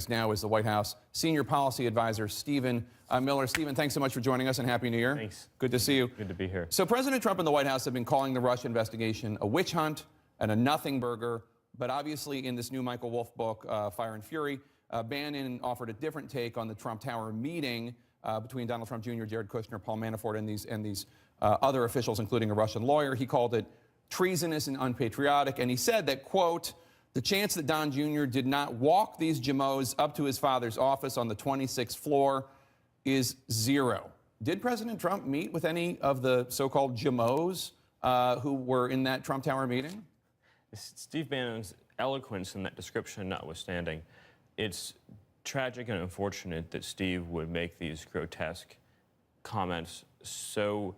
Now is the White House Senior Policy Advisor, Stephen Miller. Stephen, thanks so much for joining us and Happy New Year. Thanks. Good to see you. Good to be here. So President Trump and the White House have been calling the Russia investigation a witch hunt and a nothing burger. But obviously in this new Michael Wolff book, Fire and Fury, Bannon offered a different take on the Trump Tower meeting between Donald Trump Jr., Jared Kushner, Paul Manafort, and these other officials, including a Russian lawyer. He called it treasonous and unpatriotic. And he said that, quote, "The chance that Don Jr. did not walk these Jamos up to his father's office on the 26th floor is zero." Did President Trump meet with any of the so-called Jamos who were in that Trump Tower meeting? Steve Bannon's eloquence in that description notwithstanding, it's tragic and unfortunate that Steve would make these grotesque comments so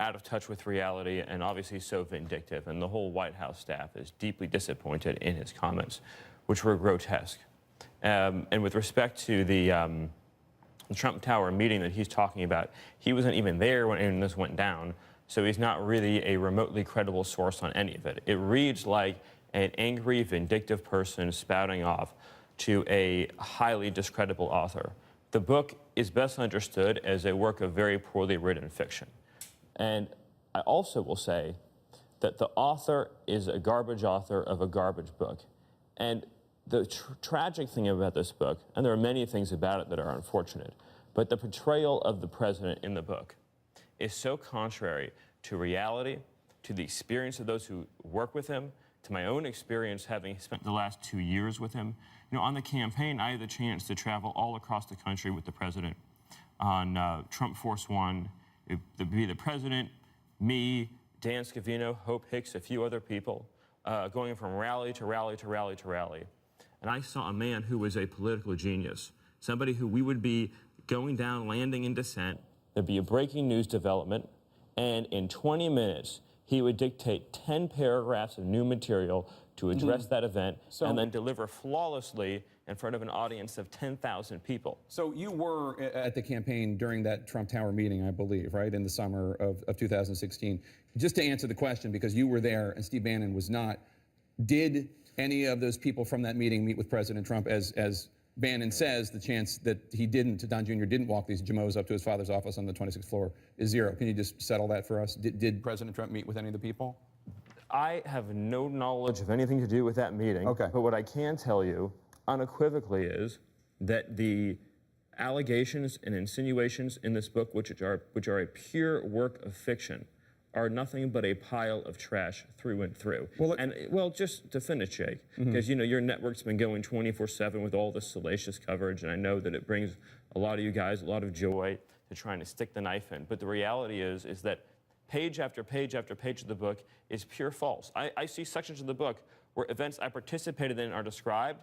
out of touch with reality and obviously so vindictive. And the whole White House staff is deeply disappointed in his comments, which were grotesque. And with respect to the Trump Tower meeting that he's talking about, he wasn't even there when this went down, so he's not really a remotely credible source on any of it. It reads like an angry, vindictive person spouting off to a highly discreditable author. The book is best understood as a work of very poorly written fiction. And I also will say that the author is a garbage author of a garbage book. And the tragic thing about this book, and there are many things about it that are unfortunate, but the portrayal of the president in the book is so contrary to reality, to the experience of those who work with him, to my own experience having spent the last 2 years with him. You know, on the campaign, I had the chance to travel all across the country with the president on Trump Force One. It'd be the president, me, Dan Scavino, Hope Hicks, a few other people, going from rally to rally to rally to rally. And I saw a man who was a political genius, somebody who we would be going down, landing in dissent. There'd be a breaking news development, and in 20 minutes, he would dictate 10 paragraphs of new material to address that event and then deliver flawlessly in front of an audience of 10,000 people. So you were at the campaign during that Trump Tower meeting, I believe, right, in the summer of 2016. Just to answer the question, because you were there and Steve Bannon was not, did any of those people from that meeting meet with President Trump? As Bannon says, the chance that he didn't, Don Jr. didn't walk these Jamos up to his father's office on the 26th floor is zero. Can you just settle that for us? Did President Trump meet with any of the people? I have no knowledge of anything to do with that meeting. Okay. But what I can tell you unequivocally is that the allegations and insinuations in this book, which are a pure work of fiction, are nothing but a pile of trash through and through. Well, just to finish, Jake, because you know your network's been going 24/7 with all this salacious coverage, and I know that it brings a lot of you guys a lot of joy to trying to stick the knife in. But the reality is that page after page after page of the book is pure false. I see sections of the book where events I participated in are described,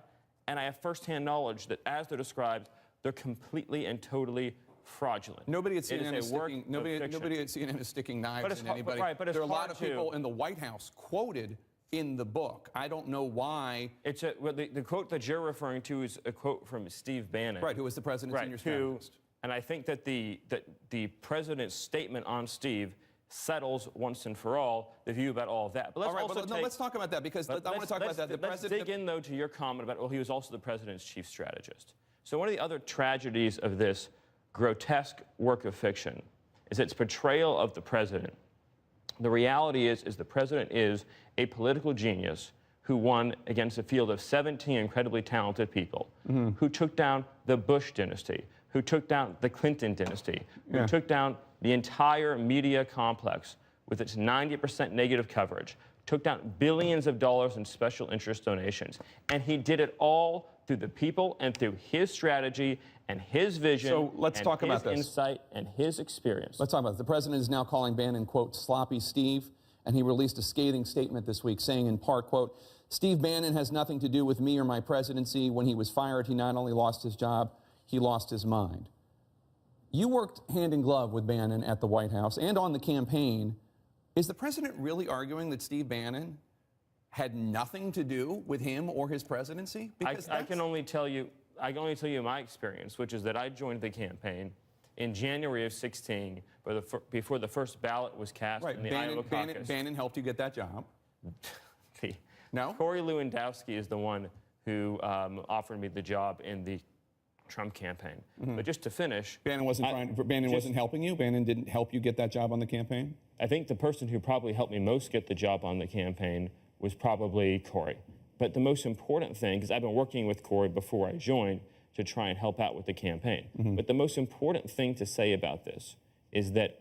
and I have firsthand knowledge that as they're described, they're completely and totally fraudulent. Nobody at CNN is sticking knives in anybody. There are a lot of people in the White House quoted in the book. I don't know why. The quote that you're referring to is a quote from Steve Bannon. Right, who was the president's senior strategist. And I think that the president's statement on Steve settles once and for all the view about all of that. But let's talk about that, because I want to talk about that. Let's dig in, though, to your comment about, well, he was also the president's chief strategist. So one of the other tragedies of this grotesque work of fiction is its portrayal of the president. The reality is the president is a political genius who won against a field of 17 incredibly talented people, who took down the Bush dynasty, who took down the Clinton dynasty, who took down the entire media complex with its 90% negative coverage, took down billions of dollars in special interest donations. And he did it all through the people and through his strategy and his vision. So let's talk about this. His insight and his experience. Let's talk about it. The president is now calling Bannon, quote, sloppy Steve, and he released a scathing statement this week saying in part, quote, "Steve Bannon has nothing to do with me or my presidency. When he was fired, he not only lost his job, he lost his mind." You worked hand in glove with Bannon at the White House and on the campaign. Is the president really arguing that Steve Bannon had nothing to do with him or his presidency? Because I can only tell you my experience, which is that I joined the campaign in January of 16, before the first ballot was cast in the Iowa caucus. Bannon helped you get that job. No? Corey Lewandowski is the one who offered me the job in the Trump campaign. But just to finish, Bannon wasn't helping you? Bannon didn't help you get that job on the campaign? I think the person who probably helped me most get the job on the campaign was probably Corey. But the most important thing, because I've been working with Corey before I joined to try and help out with the campaign. But the most important thing to say about this is that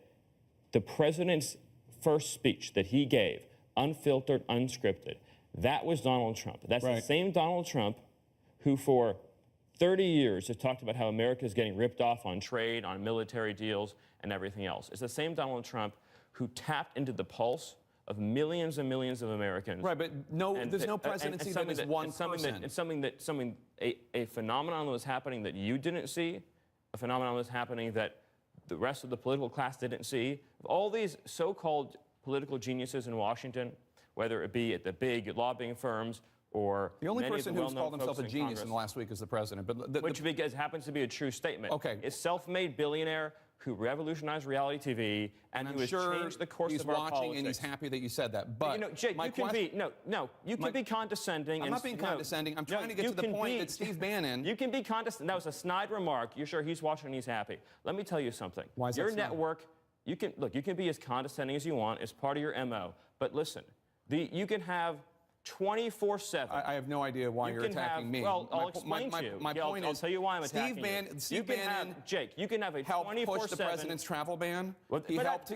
the president's first speech that he gave, unfiltered, unscripted, that was Donald Trump. That's the same Donald Trump who for 30 years has talked about how America is getting ripped off on trade, on military deals, and everything else. It's the same Donald Trump who tapped into the pulse of millions and millions of Americans. Right, but there's no presidency that is one person. It's a phenomenon that was happening that you didn't see, a phenomenon that was happening that the rest of the political class didn't see. All these so-called political geniuses in Washington, whether it be at the big lobbying firms or the only many person of the who's called himself a genius Congress, in the last week is the president. But which happens to be a true statement. Okay. A self-made billionaire who revolutionized reality TV and who has changed the course of our politics. He's watching and he's happy that you said that. But Jake, you can be condescending. I'm not being condescending. I'm trying to get to the point that Steve Bannon. You can be condescending. That was a snide remark. You're sure he's watching and he's happy. Let me tell you something. Why is that your snide? network? You can be as condescending as you want. It's part of your MO. But listen, you can have 24/7. I have no idea why you're attacking me. Well, I'll explain to you. My point is, I'll tell you why I'm attacking you. Steve Bannon, Jake, you can have a 24/7. Helped push the president's travel ban. He helped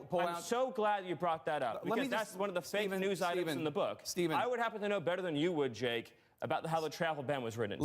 pull out. I'm so glad you brought that up because that's one of the fake news items in the book. Stephen, I would happen to know better than you would, Jake, about how the travel ban was written.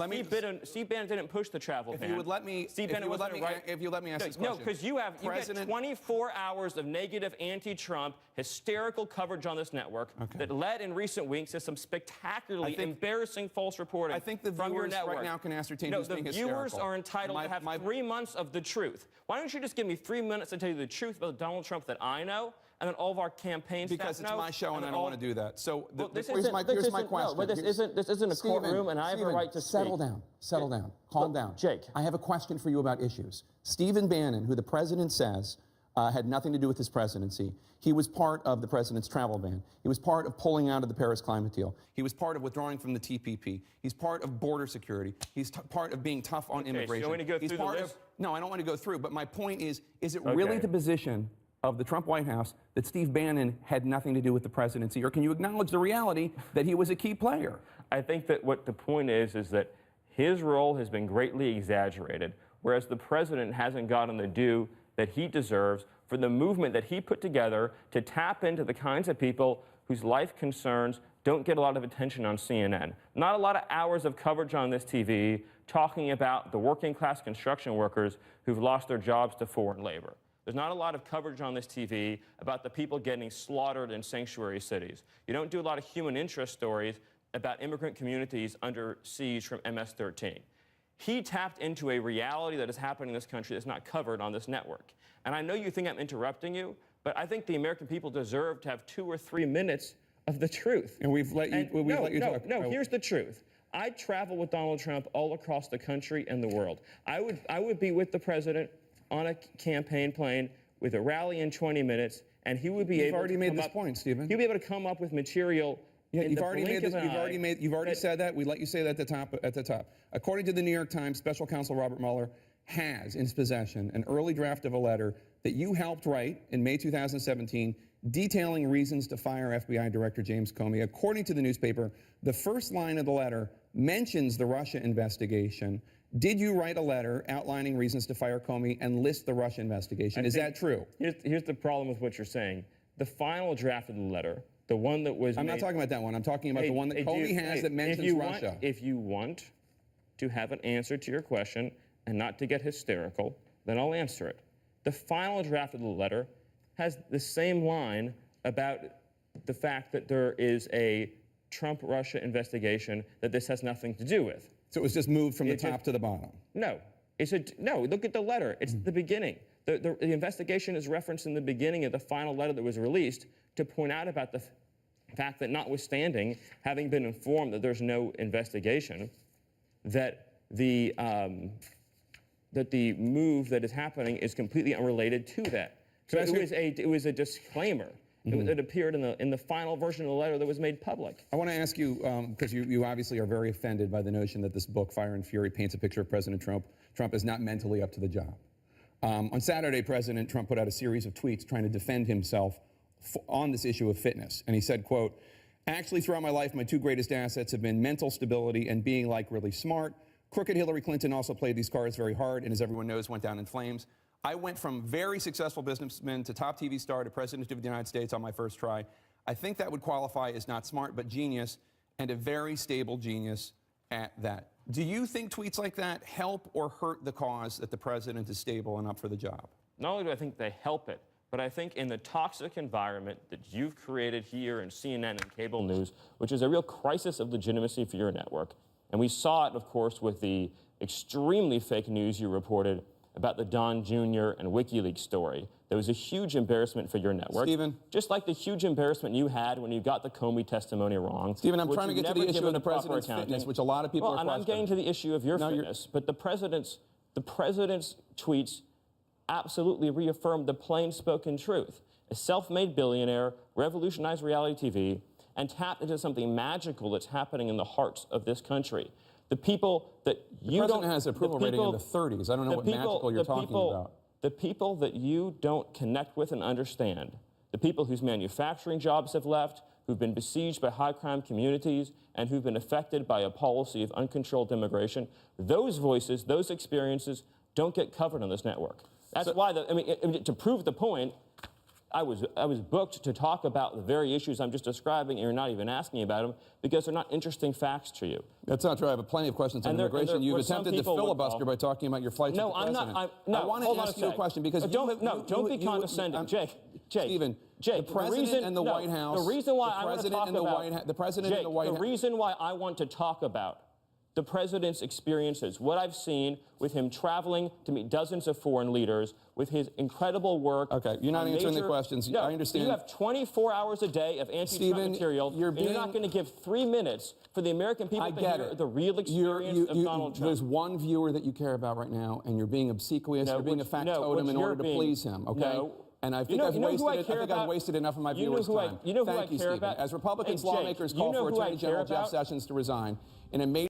Steve Bannon didn't push the travel ban. If you would let me ask this question. No, because you get 24 hours of negative anti-Trump hysterical coverage on this network that led in recent weeks to some spectacularly embarrassing false reporting from your network. Right now can ascertain who's being hysterical. The viewers are entitled to have 3 months of the truth. Why don't you just give me 3 minutes to tell you the truth about Donald Trump that I know? And then all of our campaign staff because it's my show and I don't want to do that. So here's my question. No, this isn't a courtroom, and I have a right to speak. Settle down, calm down. Jake. I have a question for you about issues. Stephen Bannon, who the president says had nothing to do with his presidency, he was part of the president's travel ban. He was part of pulling out of the Paris climate deal. He was part of withdrawing from the TPP. He's part of border security. He's part of being tough on immigration. So you want me to go through the list? No, I don't want to go through, but my point is it really the position of the Trump White House that Steve Bannon had nothing to do with the presidency, or can you acknowledge the reality that he was a key player? I think that what the point is that his role has been greatly exaggerated, whereas the president hasn't gotten the due that he deserves for the movement that he put together to tap into the kinds of people whose life concerns don't get a lot of attention on CNN. Not a lot of hours of coverage on this TV talking about the working class construction workers who've lost their jobs to foreign labor. There's not a lot of coverage on this TV about the people getting slaughtered in sanctuary cities. You don't do a lot of human interest stories about immigrant communities under siege from MS-13. He tapped into a reality that is happening in this country that's not covered on this network. And I know you think I'm interrupting you, but I think the American people deserve to have 2 or 3 minutes of the truth. And we've let you talk. No, here's the truth. I travel with Donald Trump all across the country and the world. I would be with the president on a campaign plane with a rally in 20 minutes, and he would be able to already made this point, Stephen. He'd be able to come up with material. Yeah, you've already said that. We let you say that at the top. According to the New York Times, Special Counsel Robert Mueller has in his possession an early draft of a letter that you helped write in May 2017 detailing reasons to fire FBI Director James Comey. According to the newspaper, the first line of the letter mentions the Russia investigation. Did you write a letter outlining reasons to fire Comey and list the Russia investigation? Is that true? Here's the problem with what you're saying. The final draft of the letter, the one that was I'm not talking about that one. I'm talking about the one that Comey has that mentions Russia. If you want to have an answer to your question and not to get hysterical, then I'll answer it. The final draft of the letter has the same line about the fact that there is a Trump-Russia investigation that this has nothing to do with. So it was just moved from the top to the bottom? No. No, look at the letter. It's the beginning. The investigation is referenced in the beginning of the final letter that was released to point out about the fact that notwithstanding having been informed that there's no investigation, that the move that is happening is completely unrelated to that. So it was a disclaimer. It appeared in the final version of the letter that was made public. I want to ask you, because you obviously are very offended by the notion that this book, Fire and Fury, paints a picture of President Trump. Trump is not mentally up to the job. On Saturday, President Trump put out a series of tweets trying to defend himself on this issue of fitness. And he said, quote, "Actually, throughout my life, my two greatest assets have been mental stability and being like really smart. Crooked Hillary Clinton also played these cards very hard and, as everyone knows, went down in flames. I went from very successful businessman to top TV star to President of the United States on my first try. I think that would qualify as not smart, but genius, and a very stable genius at that." Do you think tweets like that help or hurt the cause that the president is stable and up for the job? Not only do I think they help it, but I think in the toxic environment that you've created here in CNN and cable news, which is a real crisis of legitimacy for your network, and we saw it, of course, with the extremely fake news you reported about the Don Jr. and WikiLeaks story. There was a huge embarrassment for your network. Stephen. Just like the huge embarrassment you had when you got the Comey testimony wrong. Stephen, I'm trying to get to the issue of the president's fitness, which a lot of people are questioning. Well, and I'm getting to the issue of your fitness, but the president's tweets absolutely reaffirmed the plain-spoken truth. A self-made billionaire revolutionized reality TV and tapped into something magical that's happening in the hearts of this country. The people that you don't... The president has an approval rating in the 30s. I don't know what magical you're talking about. The people that you don't connect with and understand, the people whose manufacturing jobs have left, who've been besieged by high-crime communities, and who've been affected by a policy of uncontrolled immigration, those voices, those experiences don't get covered on this network. That's why, to prove the point, I was booked to talk about the very issues I'm just describing, and you're not even asking about them because they're not interesting facts to you. That's not true. I have plenty of questions on immigration. You've attempted to filibuster by talking about your flights with the president. I want to ask you a question because don't be condescending, Jake. Stephen, the president and the White House. The reason why I want to talk about the president and the White House. The reason why I want to talk about the president's experiences, what I've seen with him traveling to meet dozens of foreign leaders, with his incredible work. Okay, you're not answering the questions. No, I understand. You have 24 hours a day of anti-Trump material. You're not going to give 3 minutes for the American people to hear the real experience of Donald Trump. There's one viewer that you care about right now, and you're being obsequious. You're being a factotum in order to please him. Okay. No. And I think I've wasted enough of my viewers' time. You know who I Thank you, care Stephen. about? As Republicans, Hey, Jake, lawmakers call for Attorney General Jeff Sessions to resign in a major